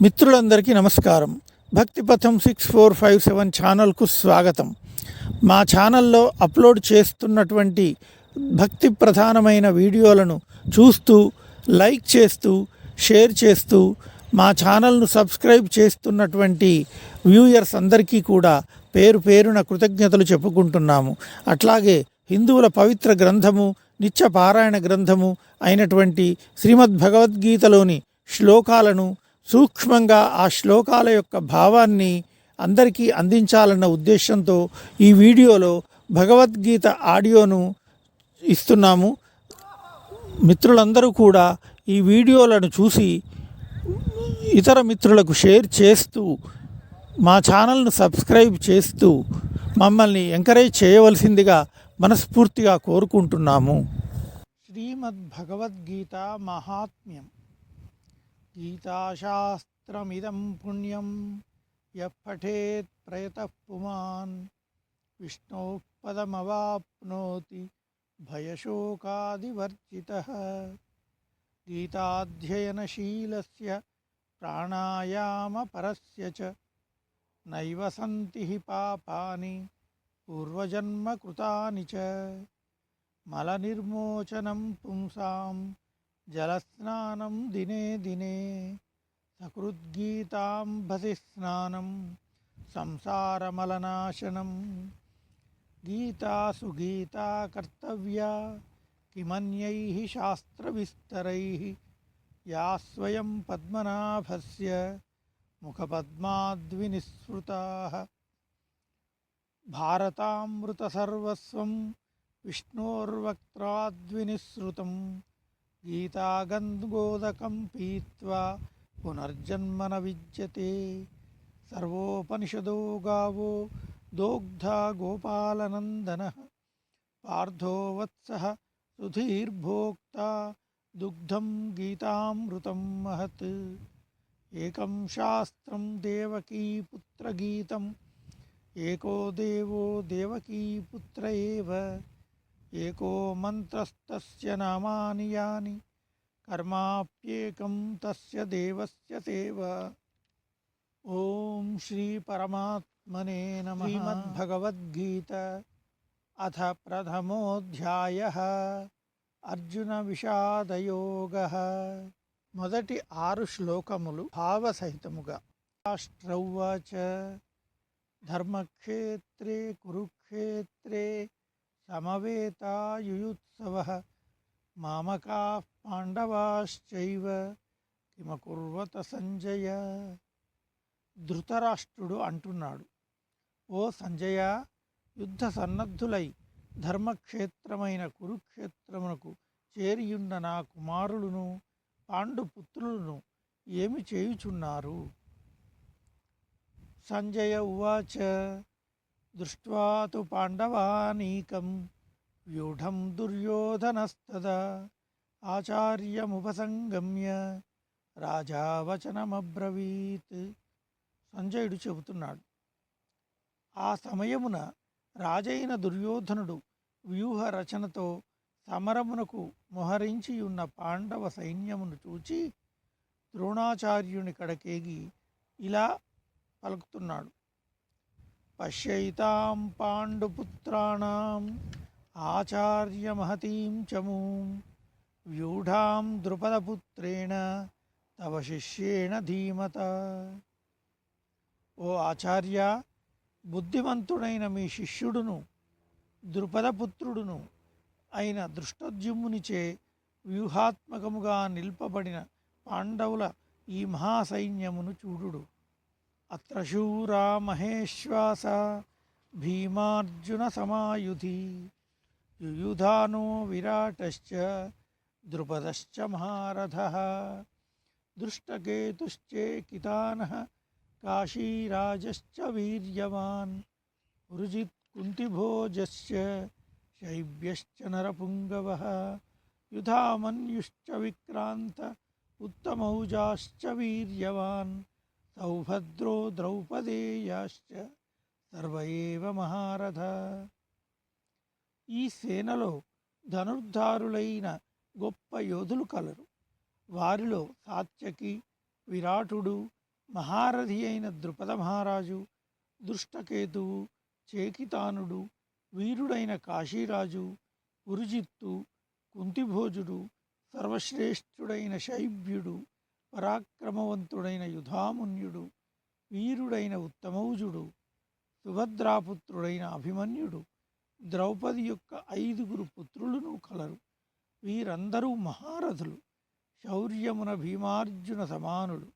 మిత్రులందరికీ నమస్కారం. భక్తిపథం 6457 ఛానల్కు స్వాగతం. మా ఛానల్లో అప్లోడ్ చేస్తున్నటువంటి భక్తి ప్రధానమైన వీడియోలను చూస్తూ, లైక్ చేస్తూ, షేర్ చేస్తూ మా ఛానల్ను సబ్స్క్రైబ్ చేస్తున్నటువంటి వ్యూయర్స్ అందరికీ కూడా పేరు పేరున కృతజ్ఞతలు చెప్పుకుంటున్నాము. అట్లాగే హిందువుల పవిత్ర గ్రంథము, నిత్య పారాయణ గ్రంథము అయినటువంటి శ్రీమద్ భగవద్గీతలోని శ్లోకాలను సూక్ష్మంగా ఆ శ్లోకాల యొక్క భావాన్ని అందరికీ అందించాలన్న ఉద్దేశంతో ఈ వీడియోలో భగవద్గీత ఆడియోను ఇస్తున్నాము. మిత్రులందరూ కూడా ఈ వీడియోలను చూసి ఇతర మిత్రులకు షేర్ చేస్తూ మా ఛానల్ను సబ్స్క్రైబ్ చేస్తూ మమ్మల్ని ఎంకరేజ్ చేయవలసిందిగా మనస్ఫూర్తిగా కోరుకుంటున్నాము. శ్రీమద్ భగవద్గీత మహాత్మ్యం. గీతాశాస్త్రమిదం పుణ్యం యః పఠేత్ ప్రయతః పుమాన్ విష్ణోః పదమవాప్నోతి భయశోకాదివర్జితః. గీతాధ్యయనశీలస్య ప్రాణాయామపరస్య చ నైవ సంతి హి పాపాని పూర్వజన్మకృతాని చ. మలనిర్మోచనం పుంసాం జలస్నానం దినే దినే సకృద్గీతాంబసి స్నానం సంసారమలనాశనం. గీతాసు గీతా కర్తవ్యా కిమన్యైః శాస్త్రవిస్తరైః యా స్వయం పద్మనాభస్య ముఖపద్మాద్వినిస్సృతాః. భారతామృతసర్వస్వం విష్ణోర్వక్త్రాద్వినిస్సృతం గీతాగంగోదకం పీత్వా పునర్జన్మన విద్యతే. సర్వోపనిషదో గావో దోగ్ధా గోపాలనందనః పార్థో వత్సః సుధీర్భోక్తా దుగ్ధం గీతామృతం మహత్. ఏకం శాస్త్రం దేవకీపుత్రగీతం ఏకో దేవో దేవకీపుత్ర ఏవ. ఏకో మంత్రస్తస్య నామాని యాని కర్మాప్యేకం తస్య దేవస్య సేవ. ఓం శ్రీ పరమాత్మనే నమః. శ్రీమద్భగవద్గీత అథ ప్రథమోధ్యాయః. అర్జున విషాదయోగః. మొదటి 6 శ్లోకములు భావసహితముగా. రాష్ట్రౌవాచ ధర్మక్షేత్రే కురుక్షేత్రే సమవేతాయుయుత్సవః మామకాః పాండవాశ్చైవ కిమకుర్వత సంజయ. ధృతరాష్ట్రుడు అంటున్నాడు, ఓ సంజయ, యుద్ధ సన్నద్ధులై ధర్మక్షేత్రమైన కురుక్షేత్రమునకు చేరియున్న నా కుమారులను పాండుపుత్రులను ఏమి చేయుచున్నారు? సంజయ ఉవాచ దృష్ట్వా తు పాండవానీకం వ్యూఢం దుర్యోధనస్తదా ఆచార్యముపసంగమ్య రాజా వచనమబ్రవీత్. సంజయుడు చెబుతున్నాడు, ఆ సమయమున రాజైన దుర్యోధనుడు వ్యూహ రచనతో సమరమునకు మొహరించియున్న పాండవ సైన్యమును చూచి ద్రోణాచార్యుని కడకేగి ఇలా పలుకుతున్నాడు, పశ్యైతాం పాండుపుత్రాణం ఆచార్యమహతీం చమూం వ్యూఢాం ద్రుపదపుత్రేణ తవ శిష్యేణ ధీమత. ఓ ఆచార్య, బుద్ధిమంతుడైన మీ శిష్యుడును ద్రుపదపుత్రుడును అయిన దృష్టద్యుమ్నునిచే వ్యూహాత్మకముగా నిల్పబడిన పాండవుల ఈ మహాసైన్యమును చూడుడు. అత్ర శూరా మహేశ్వాస భీమార్జున సమాయుధి యుయుధానో విరాటశ్చ ద్రుపదశ్చ మహారథః దృష్టకేతుశ్చేకితానః కాశీరాజశ్చ వీర్యవాన్ పురుజిత్ కుంతిభోజశ్చ శైబ్యశ్చ నరపుంగవః యుధామన్యుశ్చ విక్రాంత ఉత్తమౌజాశ్చ వీర్యవాన్ సౌభద్రో ద్రౌపదేయాశ్చ సర్వ ఏవ మహారథ. ఈ సేనలో ధనుర్ధారులైన గొప్ప యోధులు కలరు. వారిలో సాత్యకి, విరాటుడు, మహారథి అయిన ద్రుపద మహారాజు, దృష్టకేతువు, చేకితానుడు, వీరుడైన కాశీరాజు, పురుజిత్తు, కుంతిభోజుడు, సర్వశ్రేష్ఠుడైన శైబ్యుడు, పరాక్రమవంతుడైన యుధామున్యుడు, వీరుడైన ఉత్తమౌజుడు, సుభద్రాపుత్రుడైన అభిమన్యుడు, ద్రౌపది యొక్క 5 పుత్రులను కలరు. వీరందరూ మహారథులు. శౌర్యమున భీమార్జున సమానులు.